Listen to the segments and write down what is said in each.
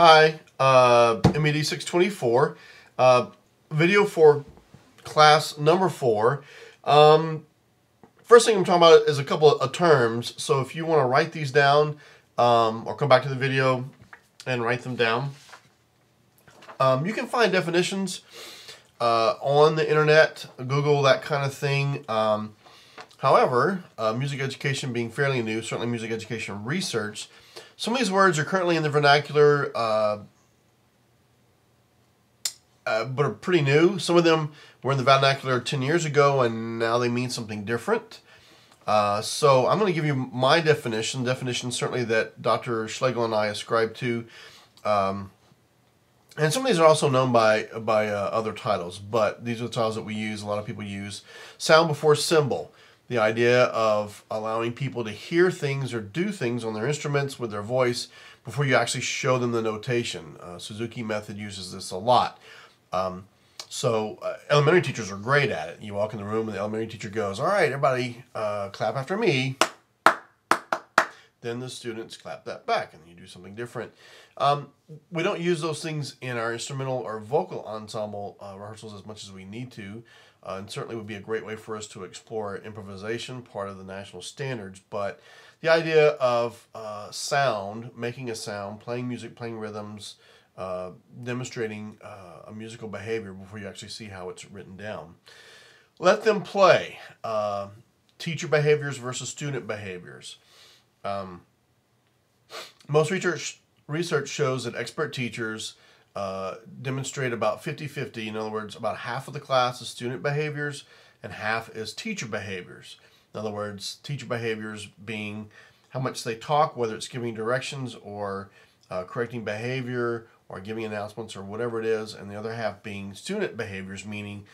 Hi, MED 624, video for class number 4. First thing I'm talking about is a couple of terms, so if you want to write these down or come back to the video and write them down. You can find definitions on the internet, Google, that kind of thing. However, music education being fairly new, certainly music education research, some of these words are currently in the vernacular, but are pretty new. Some of them were in the vernacular 10 years ago, and now they mean something different. So I'm going to give you my definition certainly that Dr. Schlegel and I ascribe to. And some of these are also known by other titles, but these are the titles that we use, a lot of people use. Sound before symbol. The idea of allowing people to hear things or do things on their instruments with their voice before you actually show them the notation. Suzuki method uses this a lot. Elementary teachers are great at it. You walk in the room and the elementary teacher goes, "All right, everybody, clap after me." Then the students clap that back and you do something different. We don't use those things in our instrumental or vocal ensemble rehearsals as much as we need to. And certainly would be a great way for us to explore improvisation, part of the national standards. But the idea of sound, making a sound, playing music, playing rhythms, demonstrating a musical behavior before you actually see how it's written down. Let them play. Teacher behaviors versus student behaviors. Most research shows that expert teachers demonstrate about 50-50. In other words, about half of the class is student behaviors and half is teacher behaviors. In other words, teacher behaviors being how much they talk, whether it's giving directions or correcting behavior or giving announcements or whatever it is, and the other half being student behaviors, meaning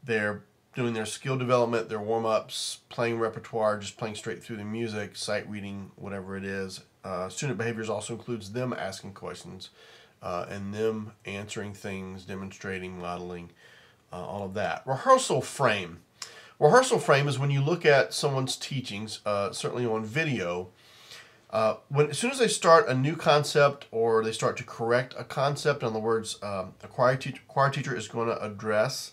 they're doing their skill development, their warm-ups, playing repertoire, just playing straight through the music, sight reading, whatever it is. Student behaviors also includes them asking questions and them answering things, demonstrating, modeling, all of that. Rehearsal frame. Rehearsal frame is when you look at someone's teachings, certainly on video, as soon as they start a new concept or they start to correct a concept, in other words, a choir teacher is going to address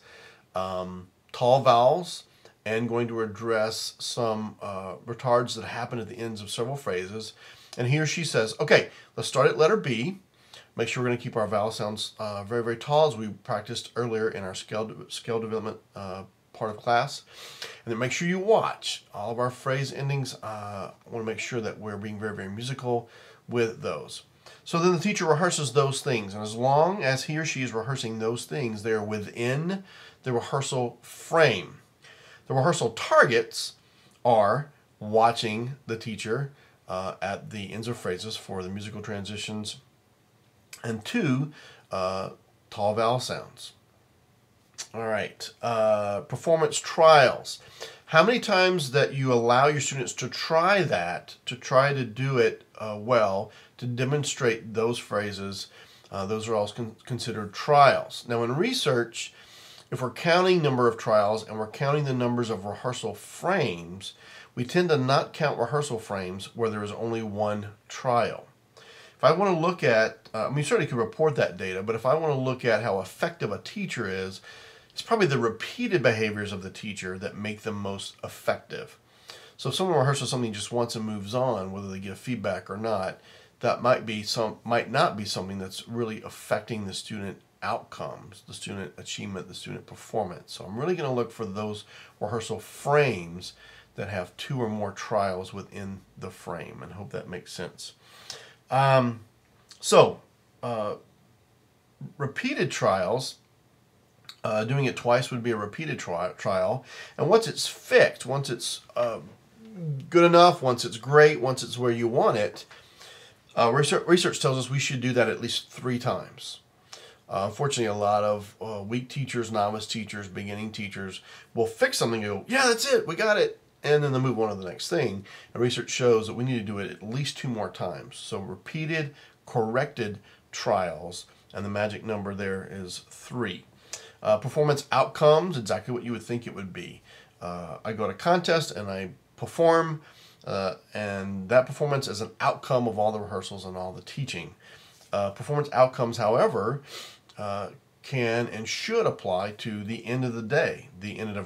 tall vowels and going to address some retards that happen at the ends of several phrases. And he or she says, okay, let's start at letter B. Make sure we're going to keep our vowel sounds very, very tall, as we practiced earlier in our scale development part of class. And then make sure you watch all of our phrase endings. I want to make sure that we're being very, very musical with those. So then the teacher rehearses those things. And as long as he or she is rehearsing those things, they are within the rehearsal frame. The rehearsal targets are watching the teacher at the ends of phrases for the musical transitions, and 2, tall vowel sounds. All right, performance trials. How many times that you allow your students to try that, to try to do it well, to demonstrate those phrases, those are all considered trials. Now in research, if we're counting number of trials and we're counting the numbers of rehearsal frames, we tend to not count rehearsal frames where there is only one trial. If I want to look at, we certainly can report that data, but if I want to look at how effective a teacher is, it's probably the repeated behaviors of the teacher that make them most effective. So if someone rehearses something just once and moves on, whether they give feedback or not, that might not be something that's really affecting the student outcomes, the student achievement, the student performance. So I'm really going to look for those rehearsal frames that have 2 or more trials within the frame, and hope that makes sense. Repeated trials, doing it twice would be a repeated trial. And once it's fixed, once it's good enough, once it's great, once it's where you want it, research tells us we should do that at least 3 times. Unfortunately, a lot of weak teachers, novice teachers, beginning teachers will fix something and go, yeah, that's it, we got it. And then they move on to the next thing. And research shows that we need to do it at least 2 more times. So repeated, corrected trials, and the magic number there is 3. Performance outcomes, exactly what you would think it would be. I go to contest and I perform, and that performance is an outcome of all the rehearsals and all the teaching. Performance outcomes, however, can and should apply to the end of the day, the end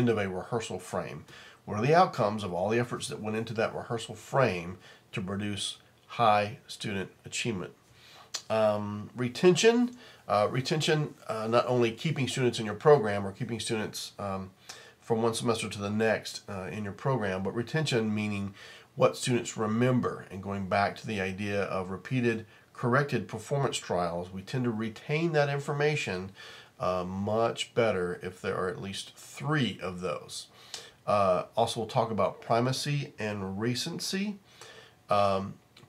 of a rehearsal frame. What are the outcomes of all the efforts that went into that rehearsal frame to produce high student achievement? Retention, not only keeping students in your program or keeping students from one semester to the next in your program, but retention meaning what students remember, and going back to the idea of repeated corrected performance trials, we tend to retain that information much better if there are at least 3 of those. Also, we'll talk about primacy and recency.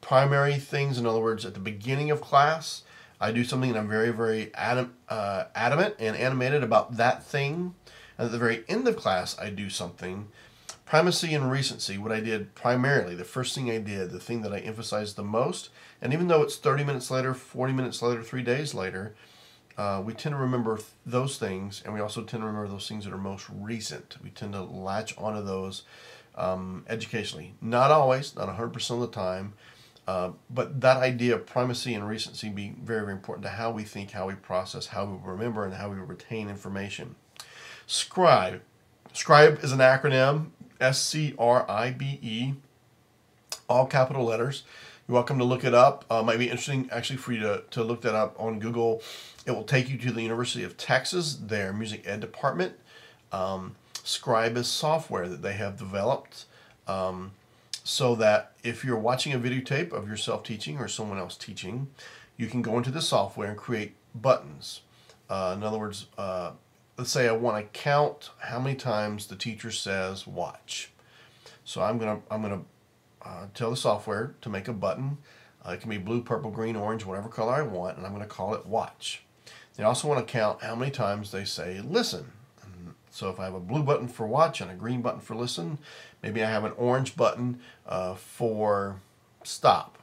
Primary things, in other words, at the beginning of class, I do something and I'm very, very adamant and animated about that thing. And at the very end of class, I do something. Primacy and recency, what I did primarily, the first thing I did, the thing that I emphasized the most, and even though it's 30 minutes later, 40 minutes later, 3 days later, we tend to remember those things, and we also tend to remember those things that are most recent. We tend to latch onto those educationally. Not always, not 100% of the time, but that idea of primacy and recency being very, very important to how we think, how we process, how we remember, and how we retain information. Scribe. Scribe is an acronym, SCRIBE, all capital letters. You're welcome to look it up. Might be interesting actually for you to look that up on Google. It will take you to the University of Texas, their music ed department. Scribe is software that they have developed so that if you're watching a videotape of yourself teaching or someone else teaching, you can go into the software and create buttons. In other words, let's say I want to count how many times the teacher says watch. So I'm gonna tell the software to make a button. It can be blue, purple, green, orange, whatever color I want, and I'm going to call it watch. I also want to count how many times they say listen. And so if I have a blue button for watch and a green button for listen, maybe I have an orange button for stop.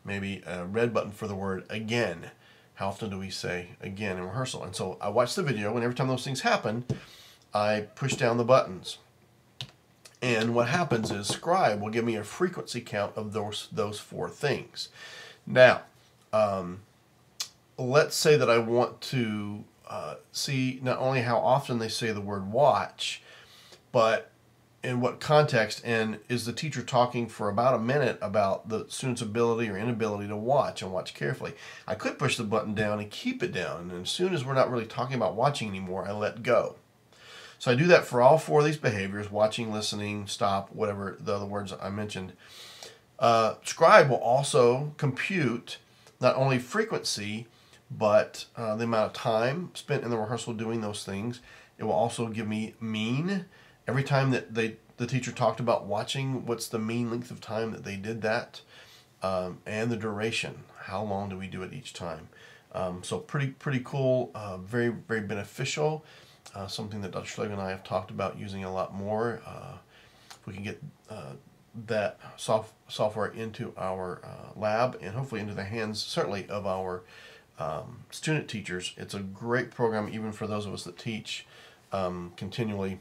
Maybe a red button for the word again. How often do we say again in rehearsal? And so I watch the video, and every time those things happen, I push down the buttons. And what happens is Scribe will give me a frequency count of those 4 things. Now, let's say that I want to see not only how often they say the word watch, but in what context, and is the teacher talking for about a minute about the student's ability or inability to watch and watch carefully. I could push the button down and keep it down, and as soon as we're not really talking about watching anymore, I let go. So I do that for all 4 of these behaviors: watching, listening, stop, whatever the other words I mentioned. Scribe will also compute not only frequency, but the amount of time spent in the rehearsal doing those things. It will also give me mean. Every time that the teacher talked about watching, what's the mean length of time that they did that, and the duration. How long do we do it each time? So pretty cool, very, very beneficial. Something that Dr. Schlegel and I have talked about using a lot more. If we can get that software into our lab and hopefully into the hands, certainly, of our student teachers, it's a great program even for those of us that teach continually,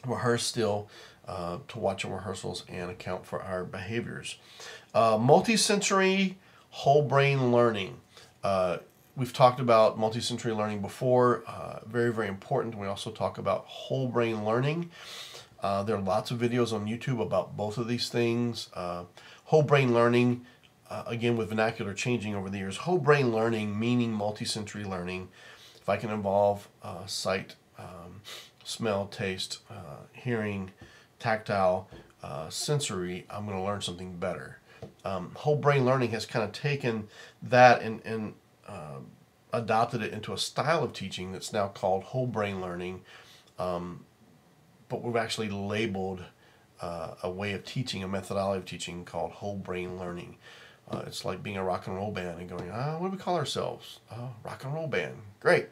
rehearse still, to watch our rehearsals and account for our behaviors. Multisensory whole brain learning. We've talked about multisensory learning before, very, very important. We also talk about whole brain learning. There are lots of videos on YouTube about both of these things. Whole brain learning, again with vernacular changing over the years, whole brain learning meaning multisensory learning. If I can involve sight, smell, taste, hearing, tactile, sensory, I'm going to learn something better. Whole brain learning has kind of taken that and adopted it into a style of teaching that's now called whole brain learning, but we've actually labeled a way of teaching, a methodology of teaching called whole brain learning. It's like being a rock and roll band and going, what do we call ourselves? Rock and roll band. Great.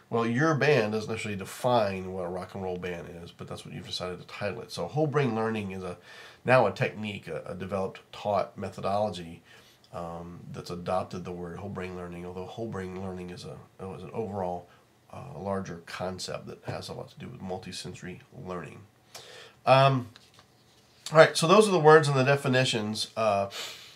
Well, your band doesn't necessarily define what a rock and roll band is, but that's what you've decided to title it. So whole brain learning is now a technique, a developed, taught methodology that's adopted the word whole brain learning, although whole brain learning is an overall larger concept that has a lot to do with multisensory learning. All right, so those are the words and the definitions.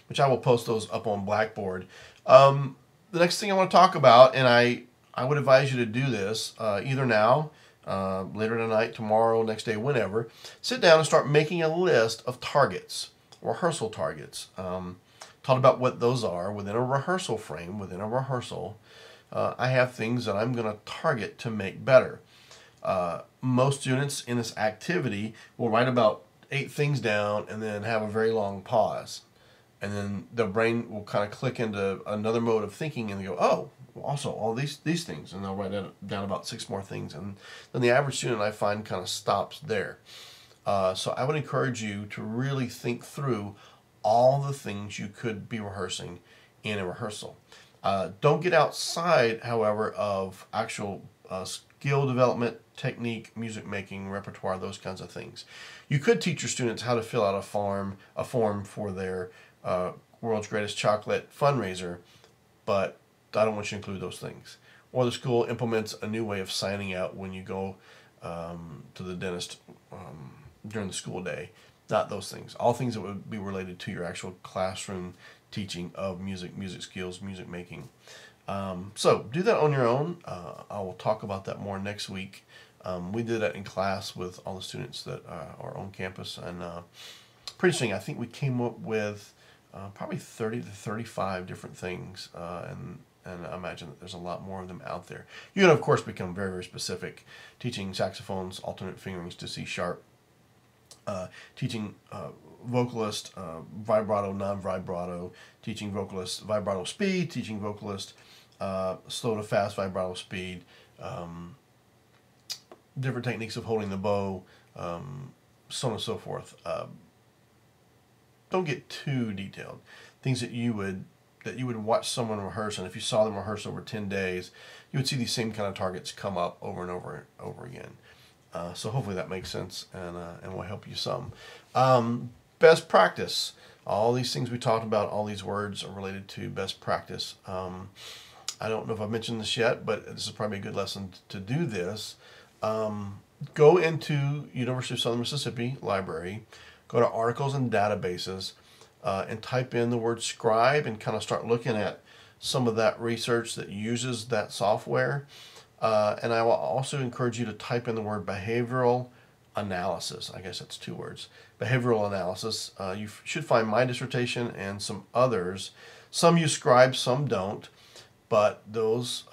which I will post those up on Blackboard. The next thing I want to talk about, and I would advise you to do this either now, later tonight, tomorrow, next day, whenever. Sit down and start making a list of targets, rehearsal targets. Talk about what those are within a rehearsal frame, within a rehearsal. I have things that I'm going to target to make better. Most students in this activity will write about 8 things down and then have a very long pause. And then the brain will kind of click into another mode of thinking and they go, oh, also all these things. And they'll write down about 6 more things. And then the average student, I find, kind of stops there. So I would encourage you to really think through all the things you could be rehearsing in a rehearsal. Don't get outside, however, of actual skill development, technique, music making, repertoire, those kinds of things. You could teach your students how to fill out a form for their World's Greatest Chocolate fundraiser, but I don't want you to include those things. Or the school implements a new way of signing out when you go to the dentist during the school day. Not those things. All things that would be related to your actual classroom teaching of music skills, music making. So do that on your own. I will talk about that more next week. We did that in class with all the students that are on campus, and pretty interesting. I think we came up with probably 30 to 35 different things, and I imagine that there's a lot more of them out there. You can, of course, become very, very specific, teaching saxophones, alternate fingerings to C sharp, teaching vocalist vibrato, non-vibrato, teaching vocalist vibrato speed, teaching vocalist slow to fast vibrato speed, different techniques of holding the bow, so on and so forth. Don't get too detailed. Things that you would watch someone rehearse, and if you saw them rehearse over 10 days, you would see these same kind of targets come up over and over again. So hopefully that makes sense and will help you some. Best practice. All these things we talked about, all these words are related to best practice. I don't know if I've mentioned this yet, but this is probably a good lesson to do this. Go into University of Southern Mississippi Library, go to articles and databases, and type in the word scribe and kind of start looking at some of that research that uses that software. And I will also encourage you to type in the word behavioral analysis. I guess that's 2 words. Behavioral analysis. You should find my dissertation and some others. Some use Scribe, some don't. But those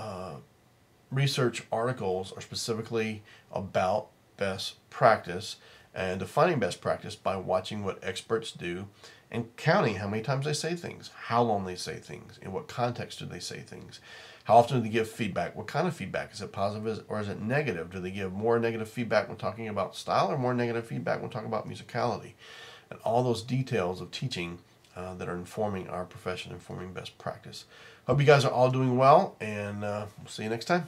research articles are specifically about best practice and defining best practice by watching what experts do and counting how many times they say things, how long they say things, in what context do they say things, how often do they give feedback, what kind of feedback, is it positive or is it negative, do they give more negative feedback when talking about style or more negative feedback when talking about musicality, and all those details of teaching that are informing our profession, informing best practice. Hope you guys are all doing well, and we'll see you next time.